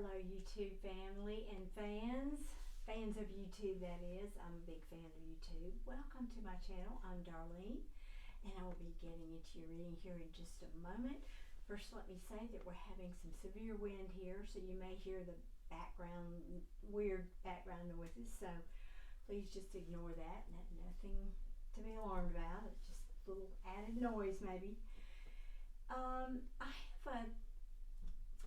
Hello YouTube family and fans of YouTube that is. I'm a big fan of YouTube. Welcome to my channel. I'm Darlene and I will be getting into your reading here in just a moment. First let me say that we're having some severe wind here, so you may hear the weird background noises, so please just ignore that. Nothing to be alarmed about. It's just a little added noise maybe. I have a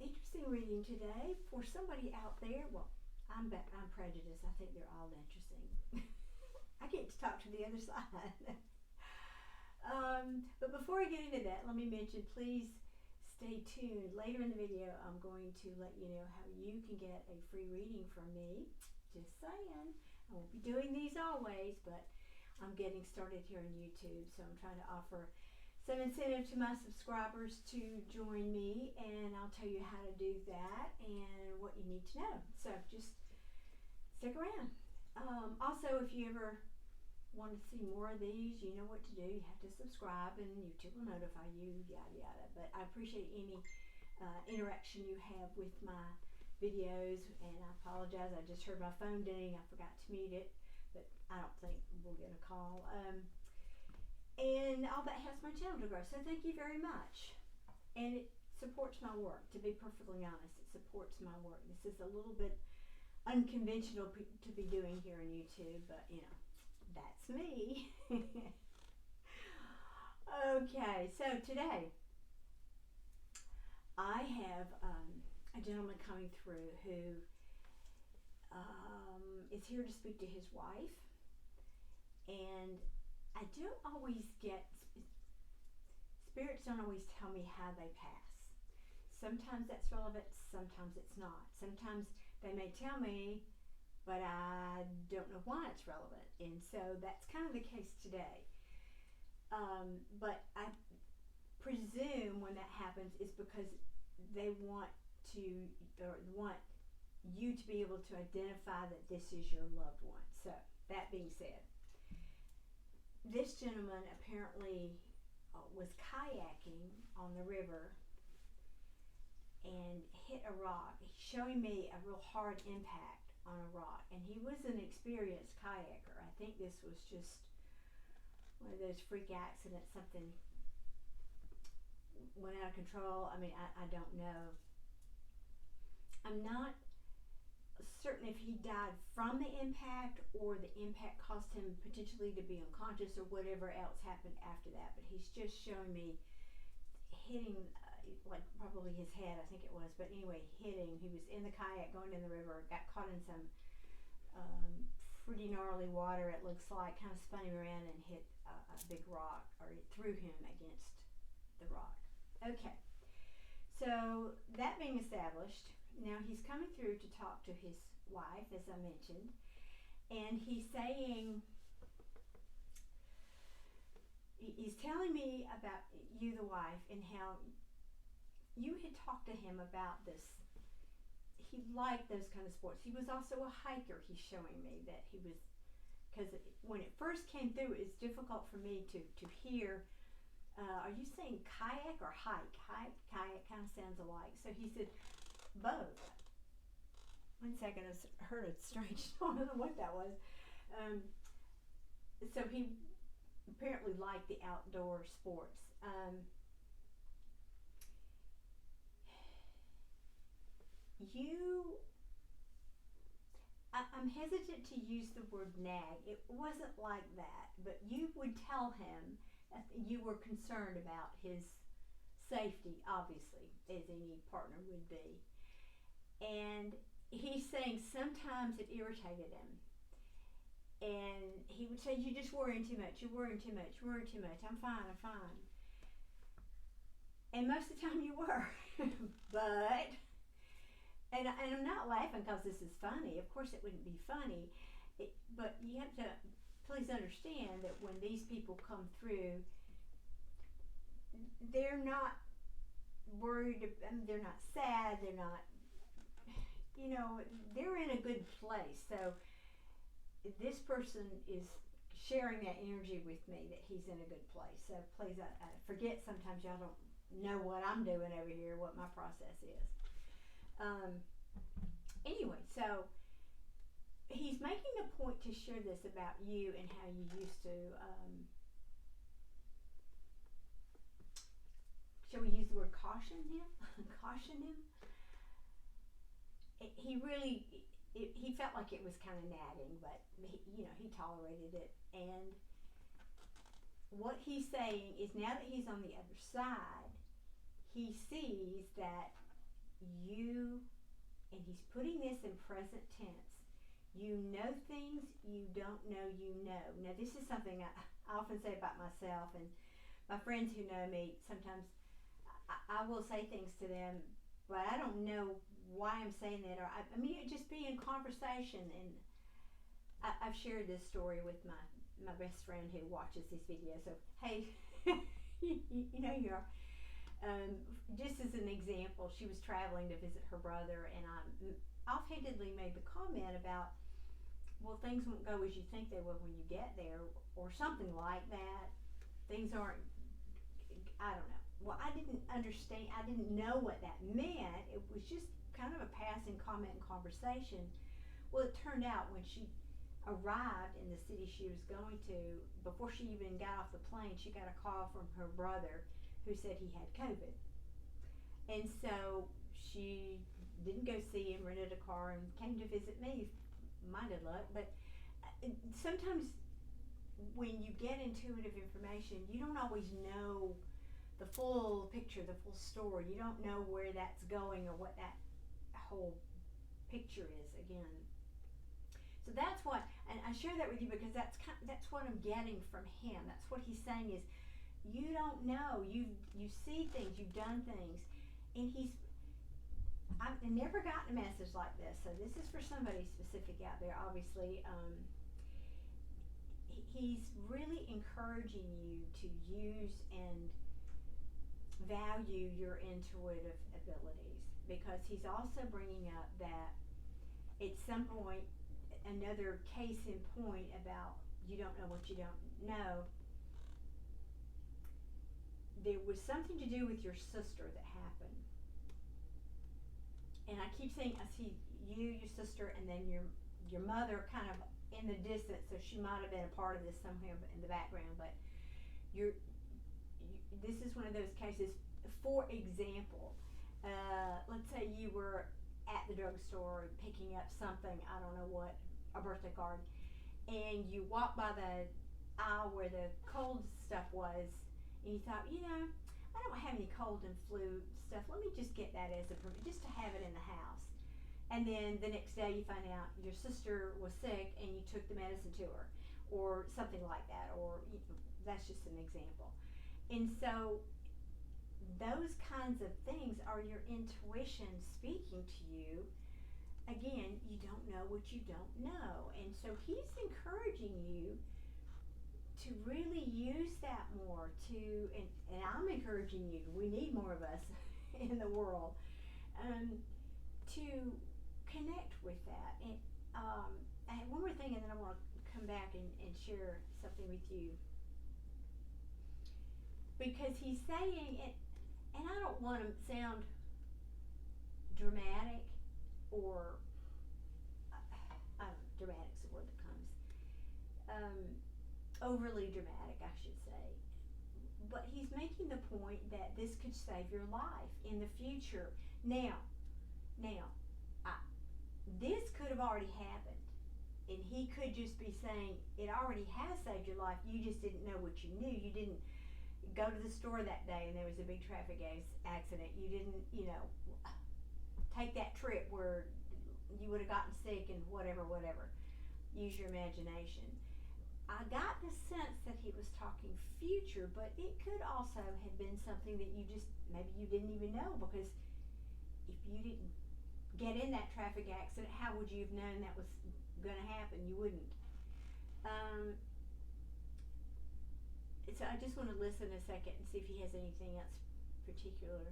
interesting reading today for somebody out there. Well, I'm prejudiced. I think they're all interesting. I get to talk to the other side. But before I get into that, let me mention, please stay tuned. Later in the video, I'm going to let you know how you can get a free reading from me. Just saying. I won't be doing these always, but I'm getting started here on YouTube, so I'm trying to offer some incentive to my subscribers to join me, and I'll tell you how to do that and what you need to know. So just stick around. Also, if you ever want to see more of these, you know what to do. You have to subscribe and YouTube will notify you, yada yada. But I appreciate any interaction you have with my videos, and I apologize. I just heard my phone ding. I forgot to mute it, but I don't think we'll get a call. And all that helps my channel to grow, so thank you very much. And it supports my work, to be perfectly honest. It supports my work. This is a little bit unconventional to be doing here on YouTube, but you know, that's me. Okay, so today I have a gentleman coming through who is here to speak to his wife, and I don't always get, spirits don't always tell me how they pass. Sometimes that's relevant, sometimes it's not. Sometimes they may tell me, but I don't know why it's relevant. And so that's kind of the case today. But I presume when that happens is because they want you to be able to identify that this is your loved one. So that being said, this gentleman apparently was kayaking on the river and hit a rock, showing me a real hard impact on a rock. And he was an experienced kayaker. I think this was just one of those freak accidents, something went out of control. I mean, I don't know. I'm not certain if he died from the impact or the impact caused him potentially to be unconscious or whatever else happened after that, but he's just showing me hitting like probably his head, I think it was, but anyway, hitting. He was in the kayak going in the river, got caught in some pretty gnarly water, it looks like, kind of spun him around and hit a big rock, or it threw him against the rock. Okay, so that being established, now he's coming through to talk to his wife, as I mentioned, and he's saying, he's telling me about you, the wife, and how you had talked to him about this. He liked those kind of sports. He was also a hiker, he's showing me that he was, because when it first came through, it's difficult for me to hear. Are you saying kayak or hike? Kayak kind of sounds alike. So he said, both. 1 second, I heard a strange, I don't know what that was. So he apparently liked the outdoor sports. I'm hesitant to use the word nag. It wasn't like that, but you would tell him that you were concerned about his safety, obviously, as any partner would be. And he's saying sometimes it irritated him. And he would say, you're just worrying too much, you're worrying too much, you're worrying too much, I'm fine, I'm fine. And most of the time you were. But, and I'm not laughing because this is funny. Of course it wouldn't be funny. But you have to please understand that when these people come through, they're not worried, they're not sad, they're not, you know, they're in a good place. So this person is sharing that energy with me that he's in a good place. So please, I forget sometimes y'all don't know what I'm doing over here, what my process is. So he's making a point to share this about you and how you used to, shall we use the word caution him? Caution him? He really, he felt like it was kind of nagging, but he tolerated it. And what he's saying is now that he's on the other side, he sees that you, and he's putting this in present tense, you know things you don't know you know. Now this is something I often say about myself, and my friends who know me, sometimes I will say things to them, but I don't know why I'm saying that, or I mean it just be in conversation. And I've shared this story with my best friend who watches these videos, so hey, you know you are. Just as an example, she was traveling to visit her brother, and I offhandedly made the comment about, well, things won't go as you think they will when you get there, or something like that. Things aren't, I don't know. Well, I didn't understand, I didn't know what that meant. It was just kind of a passing comment and conversation. Well, it turned out when she arrived in the city she was going to, before she even got off the plane, she got a call from her brother who said he had COVID. And so she didn't go see him, rented a car, and came to visit me. My good luck. But sometimes when you get intuitive information, you don't always know the full picture, the full story. You don't know where that's going or what that whole picture is again. So that's what, and I share that with you because that's what I'm getting from him. That's what he's saying is, you don't know. You see things. You've done things, and I've never gotten a message like this. So this is for somebody specific out there. Obviously, he's really encouraging you to use and value your intuitive abilities, because he's also bringing up that at some point, another case in point about you don't know what you don't know. There was something to do with your sister that happened. And I keep saying, I see you, your sister, and then your mother kind of in the distance, so she might have been a part of this somewhere in the background, but this is one of those cases. For example, let's say you were at the drugstore picking up something, I don't know what, a birthday card, and you walked by the aisle where the cold stuff was, and you thought, I don't have any cold and flu stuff. Let me just get that as a just to have it in the house. And then the next day you find out your sister was sick and you took the medicine to her, or something like that, or that's just an example. And so those kinds of things are your intuition speaking to you. Again, you don't know what you don't know. And so he's encouraging you to really use that more, and I'm encouraging you, we need more of us in the world, to connect with that. And I have one more thing, and then I want to come back and share something with you, because he's saying it, and I don't want to sound dramatic, or I don't know, dramatic's the word that comes, overly dramatic, I should say. But he's making the point that this could save your life in the future. Now, this could have already happened, and he could just be saying it already has saved your life. You just didn't know what you knew. You didn't go to the store that day and there was a big traffic accident. You didn't, take that trip where you would have gotten sick and whatever. Use your imagination. I got the sense that he was talking future, but it could also have been something that maybe you didn't even know, because if you didn't get in that traffic accident, how would you have known that was going to happen? You wouldn't. So I just want to listen a second and see if he has anything else particular.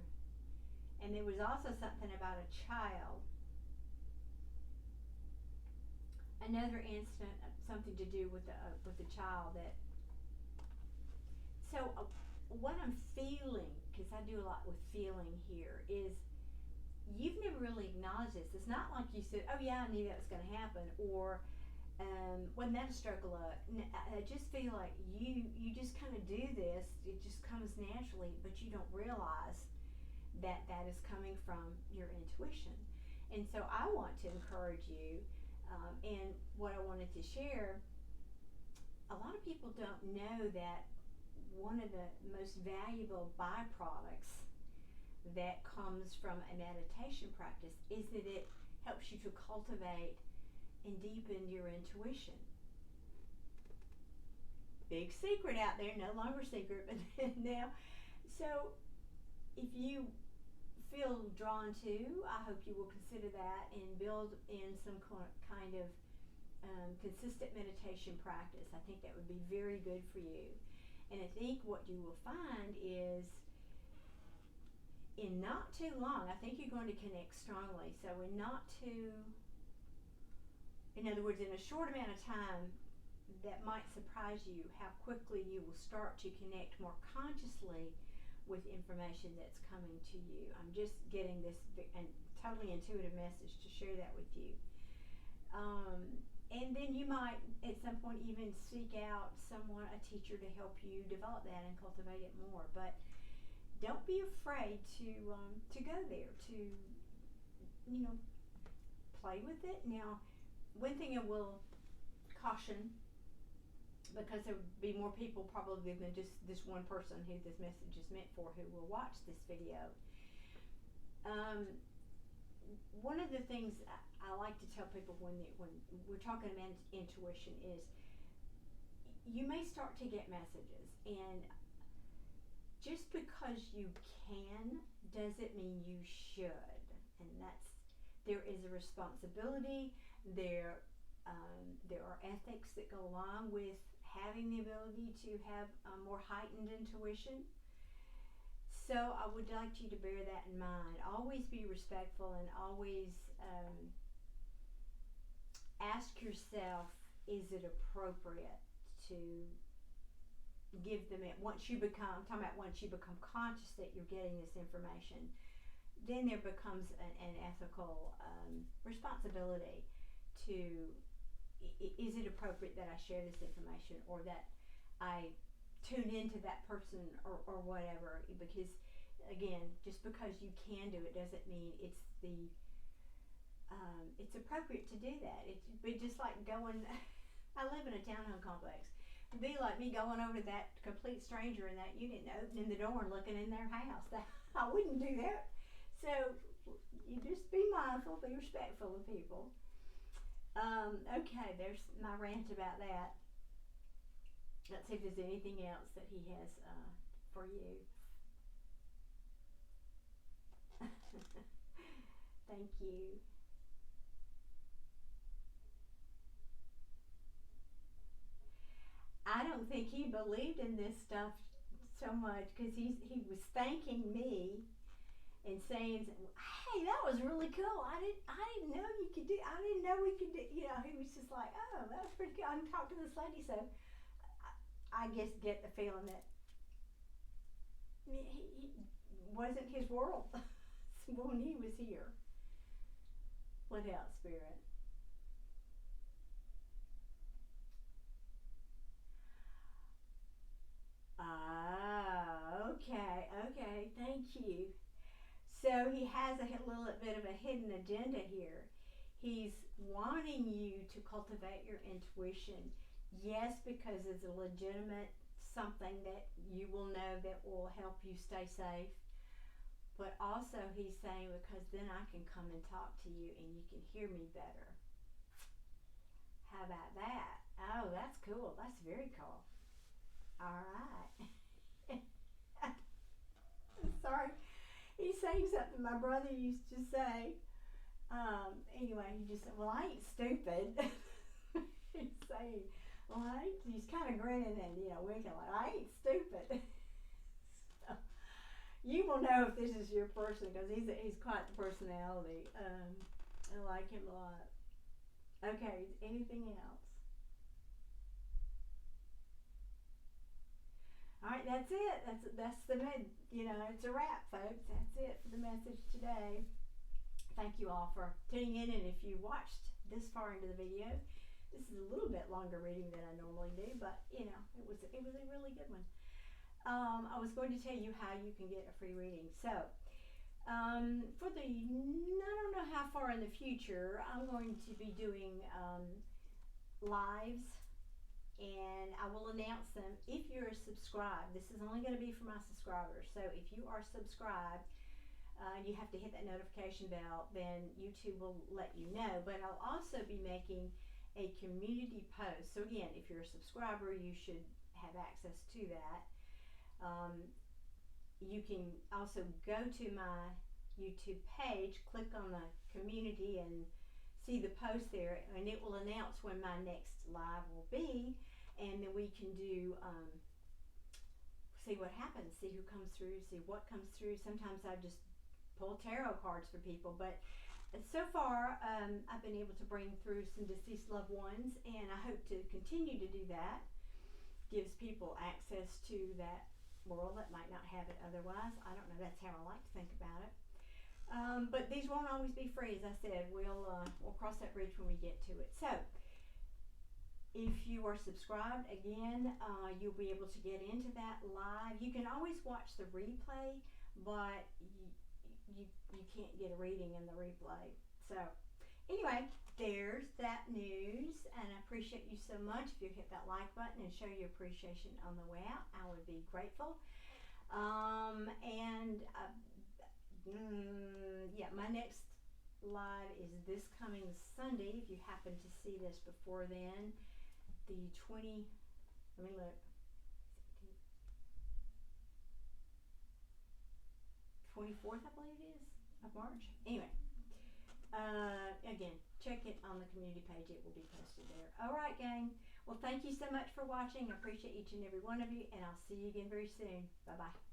And there was also something about a child. Another incident, something to do with the child that. So what I'm feeling, because I do a lot with feeling here, is you've never really acknowledged acknowledge this. It's not like you said, oh yeah, I knew that was going to happen, or wasn't that a stroke of luck? I just feel like you just kind of do this. It just comes naturally, but you don't realize that that is coming from your intuition. And so I want to encourage you, and what I wanted to share, a lot of people don't know that one of the most valuable byproducts that comes from a meditation practice is that it helps you to cultivate and deepen your intuition. Big secret out there, no longer secret, but now. So if you feel drawn to, I hope you will consider that and build in some kind of consistent meditation practice. I think that would be very good for you. And I think what you will find is, in not too long, I think you're going to connect strongly. So in other words, in a short amount of time, that might surprise you how quickly you will start to connect more consciously with information that's coming to you. I'm just getting this totally intuitive message to share that with you. And then you might at some point even seek out a teacher to help you develop that and cultivate it more. But don't be afraid to go there, to play with it. Now, one thing I will caution, because there would be more people probably than just this one person who this message is meant for, who will watch this video. One of the things I like to tell people when we're talking about intuition is, you may start to get messages, and just because you can doesn't mean you should. And there is a responsibility. There are ethics that go along with having the ability to have a more heightened intuition. So I would like you to bear that in mind. Always be respectful, and always ask yourself, is it appropriate to give them it? Once you become conscious that you're getting this information, then there becomes an ethical responsibility to, is it appropriate that I share this information, or that I tune into that person, or whatever. Because again, just because you can do it doesn't mean it's appropriate to do that. It'd be just like going, I live in a townhome complex. It'd be like me going over to that complete stranger in that unit and opening the door and looking in their house. I wouldn't do that. So you just be mindful, be respectful of people. Okay, there's my rant about that. Let's see if there's anything else that he has for you. Thank you. I don't think he believed in this stuff so much, because he was thanking me and saying, hey, that was really cool. I didn't know you could do, I didn't know we could do, he was just like, oh, that was pretty cool. I can talk to this lady. So I guess get the feeling that he wasn't his world when he was here. What else, Spirit? Okay, thank you. So he has a little bit of a hidden agenda here. He's wanting you to cultivate your intuition. Yes, because it's a legitimate something that you will know that will help you stay safe. But also he's saying, because then I can come and talk to you and you can hear me better. How about that? Oh, that's cool. That's very cool. All right. Sorry. He's saying something my brother used to say. Anyway, he just said, well, I ain't stupid. He's saying, well, he's kind of grinning and, winking like, I ain't stupid. So, you will know if this is your person, because he's quite the personality. I like him a lot. Okay, anything else? All right, that's it. That's the it's a wrap, folks. That's it for the message today. thank you all for tuning in, and if you watched this far into the video, this is a little bit longer reading than I normally do, but you know, it was a really good one. I was going to tell you how you can get a free reading. So for the, I don't know how far in the future, I'm going to be doing lives, and I will announce them if you're subscribed. This is only going to be for my subscribers. So if you are subscribed, you have to hit that notification bell, then YouTube will let you know. But I'll also be making a community post. So again, if you're a subscriber, you should have access to that. You can also go to my YouTube page, click on the community, and see the post there, and it will announce when my next live will be, and then we can do see what happens, see who comes through, see what comes through. Sometimes I just pull tarot cards for people, but so far I've been able to bring through some deceased loved ones, and I hope to continue to do that. Gives people access to that world that might not have it otherwise. I don't know, that's how I like to think about it. But these won't always be free, as I said. We'll cross that bridge when we get to it. So if you are subscribed, again, you'll be able to get into that live. You can always watch the replay, but you can't get a reading in the replay. So anyway, there's that news, and I appreciate you so much. If you hit that like button and show your appreciation on the way out, I would be grateful. Yeah, my next live is this coming Sunday. If you happen to see this before then, the 24th, I believe it is, of March. Anyway, again, check it on the community page. It will be posted there. All right, gang. Well, thank you so much for watching. I appreciate each and every one of you, and I'll see you again very soon. Bye-bye.